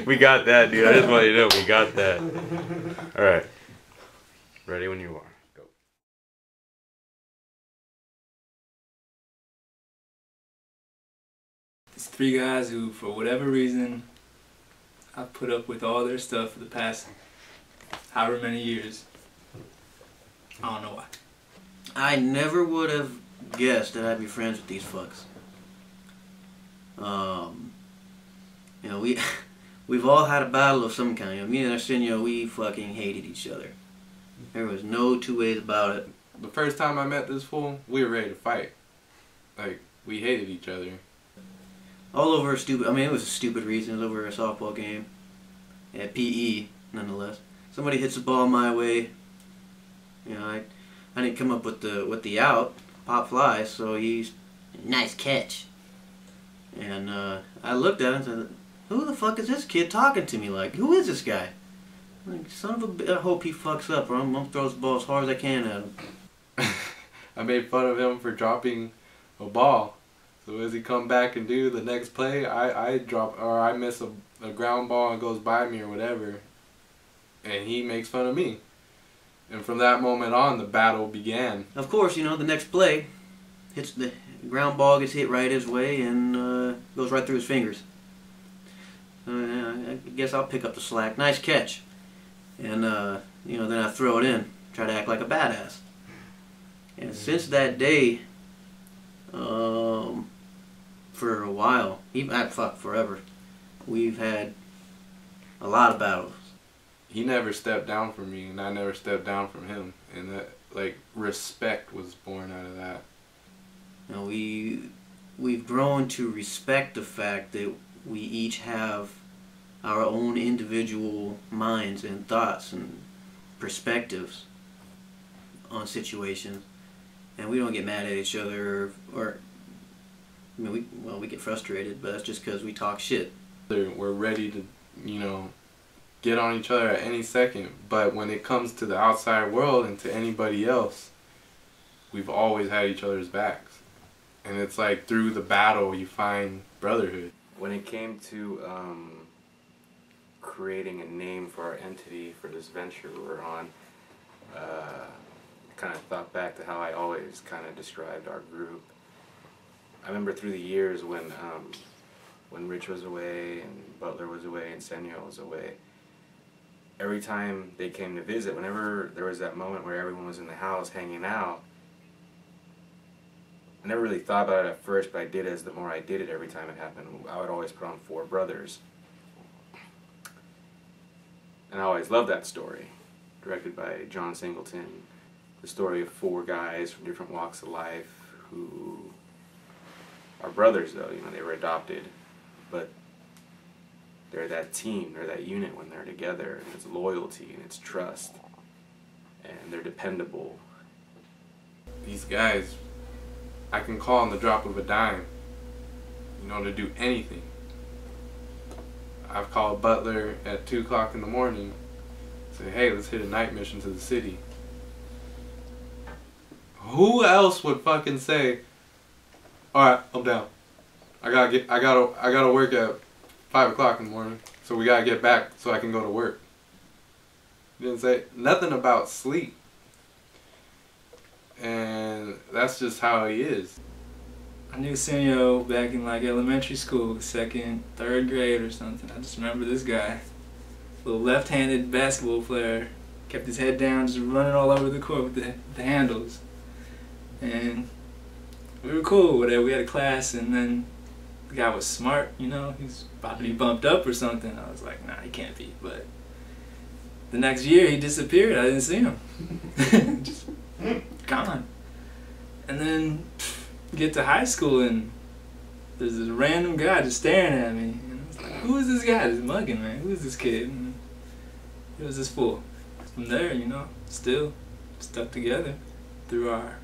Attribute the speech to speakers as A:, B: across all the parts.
A: We got that, dude. I just want you to know we got that. All right. Ready when you are. Go.
B: It's three guys who, for whatever reason, I've put up with all their stuff for the past however many years. I don't know why.
C: I never would have guessed that I'd be friends with these fucks. You know, we've all had a battle of some kind. You know, me and Arsenio, we fucking hated each other. There was no two ways about it.
D: The first time I met this fool, we were ready to fight. Like, we hated each other.
C: All over a stupid, I mean, it was a stupid reason. It was over a softball game. At PE, nonetheless. Somebody hits the ball my way. You know, I didn't come up with the out. Pop flies, so he's, nice catch. And I looked at him and said, who the fuck is this kid talking to me like? Who is this guy? Like, son of a bitch, I hope he fucks up, or I'm going to throw this ball as hard as I can at him.
D: I made fun of him for dropping a ball. So as he come back and do the next play, I drop, or I miss a ground ball and goes by me or whatever. And he makes fun of me. And from that moment on, the battle began.
C: Of course, you know, the next play, hits the ground ball, gets hit right his way, and goes right through his fingers. I guess I'll pick up the slack. Nice catch. And, you know, then I throw it in. Try to act like a badass. And since that day, for a while, even, forever, we've had a lot of battles.
D: He never stepped down from me, and I never stepped down from him. And that, like, respect was born out of that.
C: You know, we've grown to respect the fact that we each have our own individual minds and thoughts and perspectives on situations, and we don't get mad at each other, or I mean, we get frustrated, but that's just because we talk shit.
D: We're ready to, you know, get on each other at any second, but when it comes to the outside world and to anybody else, we've always had each other's backs. And it's like through the battle you find brotherhood.
A: When it came to creating a name for our entity, for this venture we're on, kind of thought back to how I always kind of described our group. I remember through the years when Rich was away and Butler was away and Senyo was away, every time they came to visit, whenever there was that moment where everyone was in the house hanging out, I never really thought about it at first, but I did as the more I did it every time it happened. I would always put on Four Brothers. And I always loved that story, directed by John Singleton. The story of four guys from different walks of life who are brothers, though. You know, they were adopted, but they're that team, they're that unit when they're together, and it's loyalty and it's trust, and they're dependable.
D: These guys, I can call on the drop of a dime, you know, to do anything. I've called Butler at 2 o'clock in the morning, say, hey, let's hit a night mission to the city. Who else would fucking say, alright, I'm down. I gotta work at 5 o'clock in the morning, so we gotta get back so I can go to work. Didn't say nothing about sleep. And that's just how he is.
B: I knew Senyo back in like elementary school, 2nd, 3rd grade or something. I just remember this guy, little left-handed basketball player, kept his head down, just running all over the court with the handles. And we were cool with it. We had a class, and then the guy was smart, you know, he's about to be bumped up or something. I was like, nah, he can't be. But the next year he disappeared. I didn't see him. Just gone. And then get to high school, and there's this random guy just staring at me. And I was like, who is this guy just mugging, man? Who is this kid? And it was this fool. From there, you know, still stuck together through our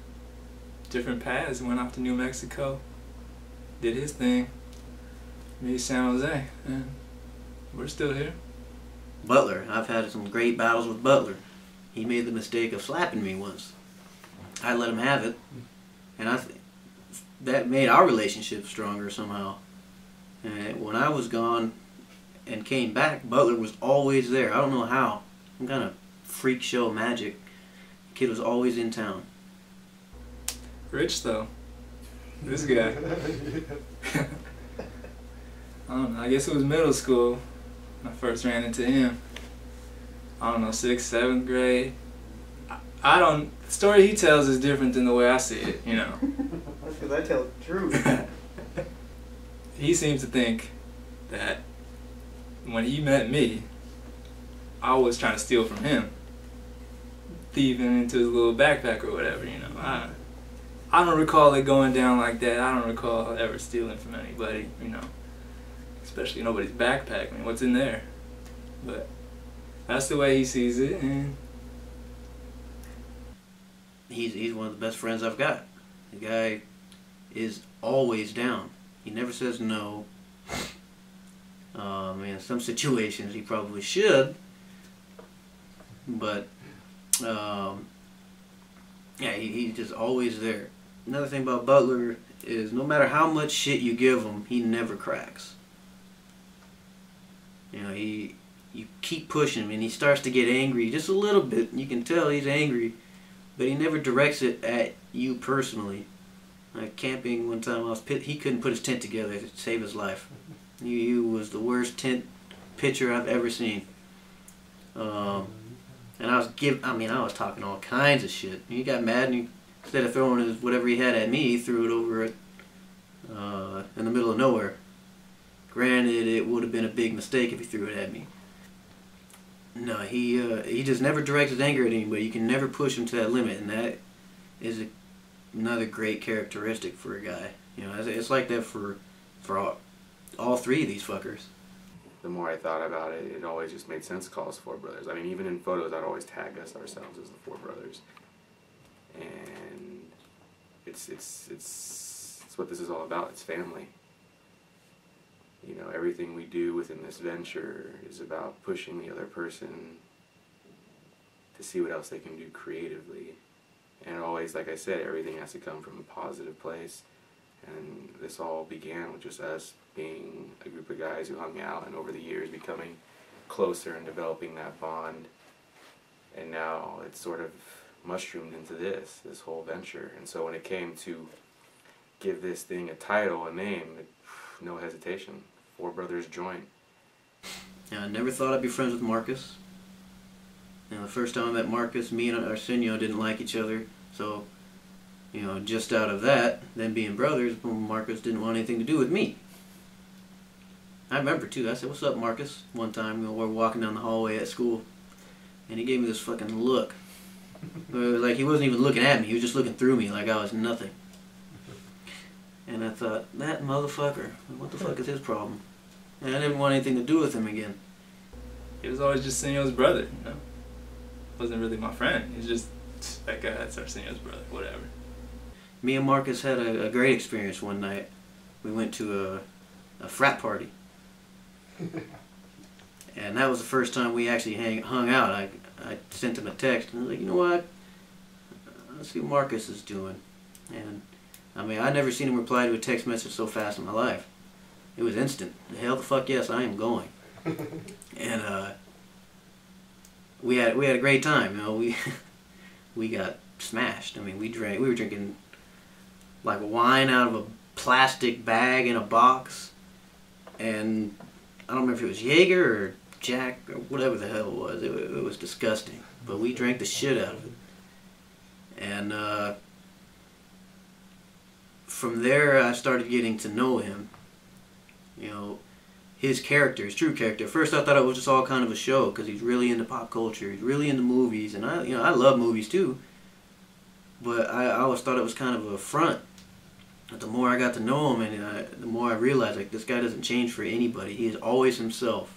B: different paths. Went off to New Mexico, did his thing, made San Jose, and we're still here.
C: Butler, I've had some great battles with Butler. He made the mistake of slapping me once. I let him have it, and that made our relationship stronger somehow. And when I was gone, and came back, Butler was always there. I don't know how. Some kind of freak show magic. The kid was always in town.
B: Rich though. This guy. I don't know. I guess it was middle school when I first ran into him. I don't know, 6th, 7th grade. I don't. The story he tells is different than the way I see it. You know.
C: That's because I tell the truth.
B: He seems to think that when he met me, I was trying to steal from him, thieving into his little backpack or whatever. You know. I don't recall it going down like that. I don't recall ever stealing from anybody. You know. Especially nobody's backpack. I mean, what's in there? But that's the way he sees it, and
C: he's one of the best friends I've got. The guy is always down. He never says no. In some situations he probably should, but yeah, he's just always there. Another thing about Butler is no matter how much shit you give him, he never cracks. You know, you keep pushing him and he starts to get angry just a little bit. You can tell he's angry, but he never directs it at you personally. Like camping one time, he couldn't put his tent together to save his life. He was the worst tent pitcher I've ever seen. And I was talking all kinds of shit. He got mad and instead of throwing whatever he had at me, he threw it over in the middle of nowhere. Granted, it would have been a big mistake if he threw it at me. No, he just never directs his anger at anybody. You can never push him to that limit, and that is another great characteristic for a guy. You know, it's like that for all three of these fuckers.
A: The more I thought about it, it always just made sense to call us Four Brothers. I mean, even in photos, I'd always tag us ourselves as the Four Brothers, and it's what this is all about. It's family. You know, everything we do within this venture is about pushing the other person to see what else they can do creatively. And always, like I said, everything has to come from a positive place. And this all began with just us being a group of guys who hung out and over the years becoming closer and developing that bond. And now it's sort of mushroomed into this whole venture. And so when it came to give this thing a title, a name, no hesitation. AFourBrothersJoint.
C: Now, I never thought I'd be friends with Marcus. The first time I met Marcus, me and Arsenio didn't like each other. So, you know, just out of that, them being brothers, Marcus didn't want anything to do with me. I remember, too, I said, "What's up, Marcus?" one time, we were walking down the hallway at school. And he gave me this fucking look. It was like he wasn't even looking at me. He was just looking through me like I was nothing. And I thought, that motherfucker, what the fuck is his problem? And I didn't want anything to do with him again.
B: he was always just Arsenio's brother. You know, wasn't really my friend. He's just that guy. That's Arsenio's brother. Whatever.
C: Me and Marcus had a great experience one night. We went to a frat party. And that was the first time we actually hung out. I sent him a text and I was like, you know what? Let's see what Marcus is doing. And I mean, I'd never seen him reply to a text message so fast in my life. It was instant. Hell the fuck yes, I am going. And we had a great time. You know, we got smashed. I mean, we were drinking like wine out of a plastic bag in a box, and I don't remember if it was Jaeger or Jack or whatever the hell it was. It was disgusting, but we drank the shit out of it. And from there, I started getting to know him. You know, his character, his true character. First, I thought it was just all kind of a show because he's really into pop culture. He's really into movies, and I love movies too. But I always thought it was kind of a front. But the more I got to know him, and the more I realized, like, this guy doesn't change for anybody. He is always himself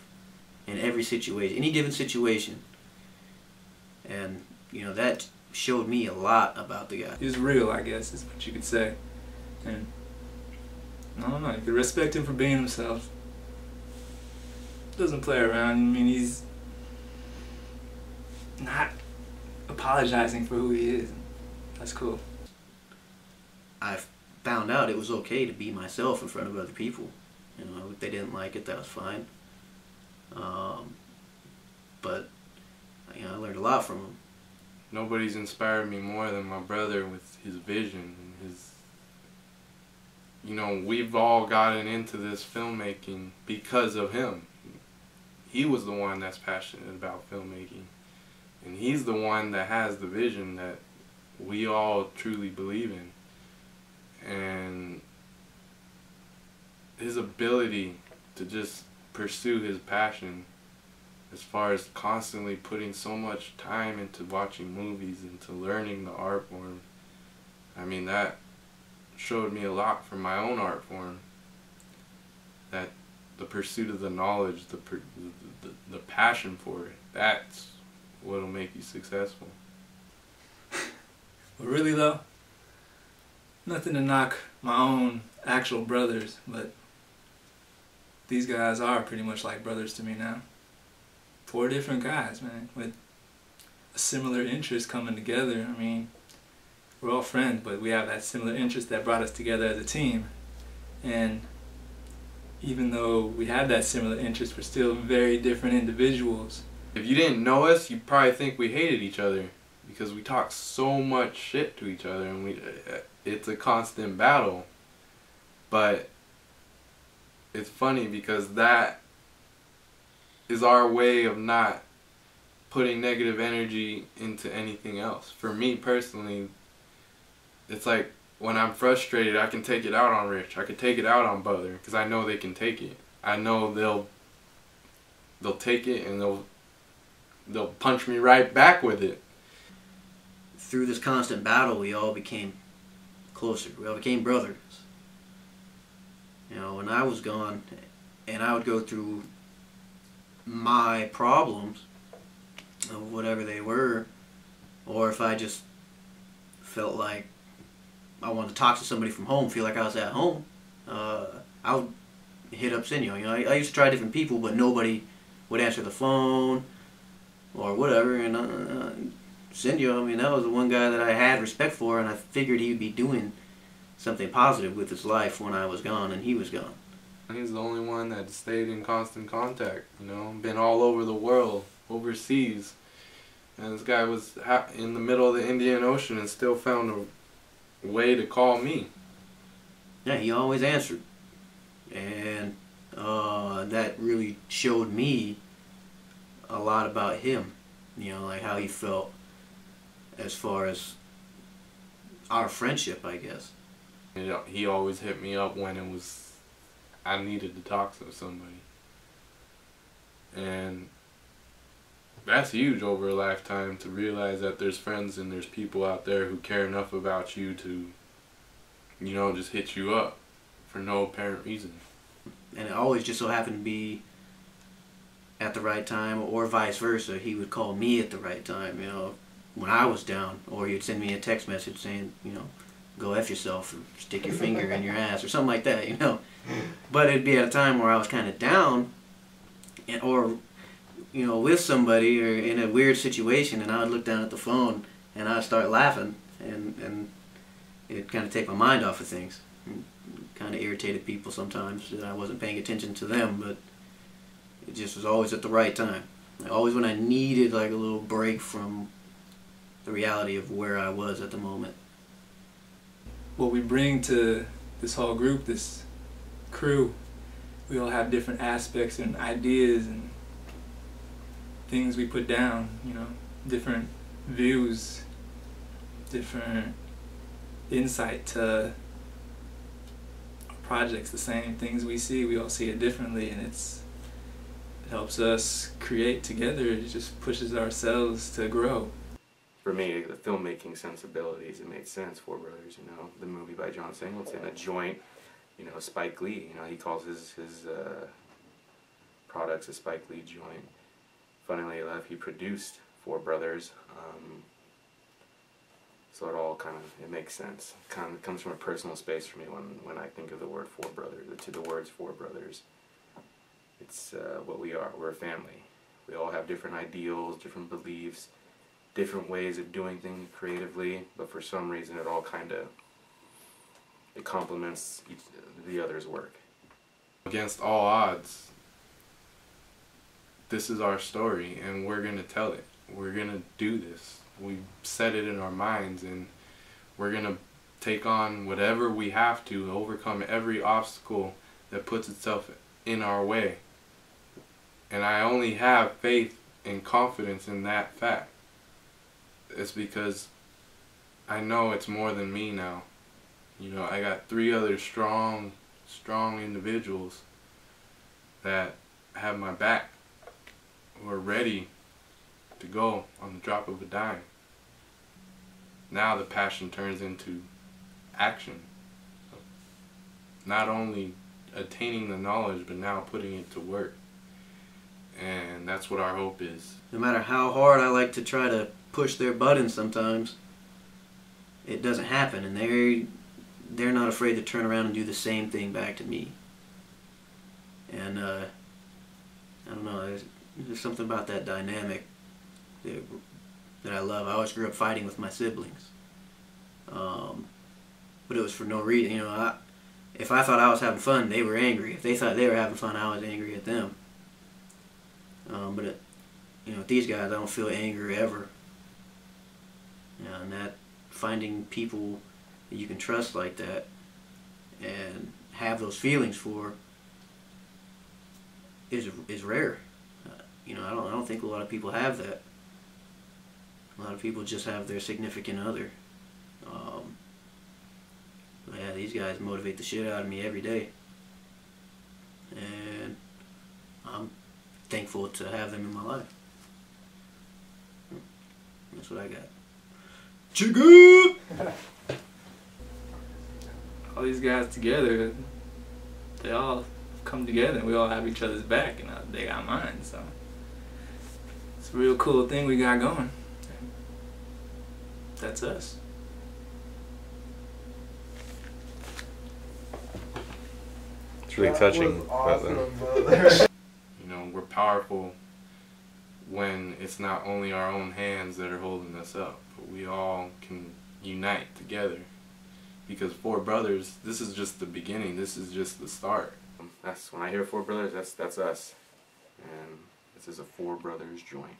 C: in every situation, any given situation. And you know, that showed me a lot about the guy.
B: He's real, I guess, is what you could say. And I don't know, you could respect him for being himself. Doesn't play around. I mean, he's not apologizing for who he is. That's cool.
C: I found out it was okay to be myself in front of other people. You know, if they didn't like it, that was fine. But you know, I learned a lot from him.
D: Nobody's inspired me more than my brother with his vision and his. You know, we've all gotten into this filmmaking because of him. He was the one that's passionate about filmmaking. And he's the one that has the vision that we all truly believe in. And his ability to just pursue his passion, as far as constantly putting so much time into watching movies, into learning the art form, I mean, that showed me a lot from my own art form. That the pursuit of the knowledge, the passion for it, that's what'll make you successful.
B: But really though, nothing to knock my own actual brothers, but these guys are pretty much like brothers to me now. 4 different guys, man, with a similar interest coming together. I mean, we're all friends, but we have that similar interest that brought us together as a team. And even though we have that similar interest, we're still very different individuals.
D: If you didn't know us, you'd probably think we hated each other, because we talk so much shit to each other, and it's a constant battle. But it's funny because that is our way of not putting negative energy into anything else. For me personally, it's like when I'm frustrated, I can take it out on Rich. I can take it out on Butler because I know they can take it. I know they'll take it and they'll punch me right back with it.
C: Through this constant battle, we all became closer. We all became brothers. You know, when I was gone, and I would go through my problems, of whatever they were, or if I just felt like I wanted to talk to somebody from home, feel like I was at home, I would hit up Senyo. You know, I used to try different people, but nobody would answer the phone or whatever. And Senyo, I mean, that was the one guy that I had respect for, and I figured he'd be doing something positive with his life when I was gone and he was gone.
D: He's the only one that stayed in constant contact, you know, been all over the world, overseas. And this guy was in the middle of the Indian Ocean and still found a way to call me.
C: Yeah, he always answered. And that really showed me a lot about him, you know, like how he felt as far as our friendship, I guess.
D: You know, he always hit me up when it was I needed to talk to somebody. And that's huge over a lifetime, to realize that there's friends and there's people out there who care enough about you to, you know, just hit you up for no apparent reason.
C: And it always just so happened to be at the right time, or vice versa. He would call me at the right time, you know, when I was down, or he'd send me a text message saying, you know, go F yourself or stick your finger in your ass or something like that, you know. But it'd be at a time where I was kind of down, or, you know, with somebody or in a weird situation, and I would look down at the phone and I'd start laughing, and it'd kind of take my mind off of things. Kind of irritated people sometimes that I wasn't paying attention to them, but it just was always at the right time. Always when I needed like a little break from the reality of where I was at the moment.
B: What we bring to this whole group, this crew, we all have different aspects and ideas and things we put down, you know, different views, different insight to projects. The same things we see, we all see it differently, and it helps us create together. It just pushes ourselves to grow.
A: For me, the filmmaking sensibilities, it made sense. Four Brothers, you know, the movie by John Singleton, a joint, you know, Spike Lee, you know, he calls his products a Spike Lee joint. Funnily enough, he produced Four Brothers, so it all kind of, it makes sense. Kind of comes from a personal space for me when I think of the word Four Brothers, the words Four Brothers. It's what we are. We're a family. We all have different ideals, different beliefs, different ways of doing things creatively, but for some reason it all kind of, it complements the other's work.
D: Against all odds, this is our story and we're going to tell it. We're going to do this. We set it in our minds, and we're going to take on whatever we have to overcome every obstacle that puts itself in our way. And I only have faith and confidence in that fact. It's because I know it's more than me now. You know, I got 3 other strong individuals that have my back, who are ready to go on the drop of a dime. Now the passion turns into action. Not only attaining the knowledge, but now putting it to work. And that's what our hope is.
C: No matter how hard I like to try to push their buttons sometimes, it doesn't happen, and they're not afraid to turn around and do the same thing back to me. And I don't know, there's something about that dynamic that I love. I always grew up fighting with my siblings, but it was for no reason. You know, if I thought I was having fun, they were angry. If they thought they were having fun, I was angry at them. But you know, with these guys, I don't feel anger ever. You know, and that finding people that you can trust like that and have those feelings for is rare. You know, I don't think a lot of people have that. A lot of people just have their significant other. But yeah, these guys motivate the shit out of me every day, and I'm thankful to have them in my life. That's what I got. Chigga!
B: All these guys together, they all come together and we all have each other's back, and they got mine, so it's a real cool thing we got going. That's us.
A: It's really touching.
E: Awesome,
D: You know, we're powerful when it's not only our own hands that are holding us up, but we all can unite together. Because Four Brothers, this is just the beginning. This is just the start.
A: That's when I hear Four Brothers. That's us, and this is a Four Brothers joint.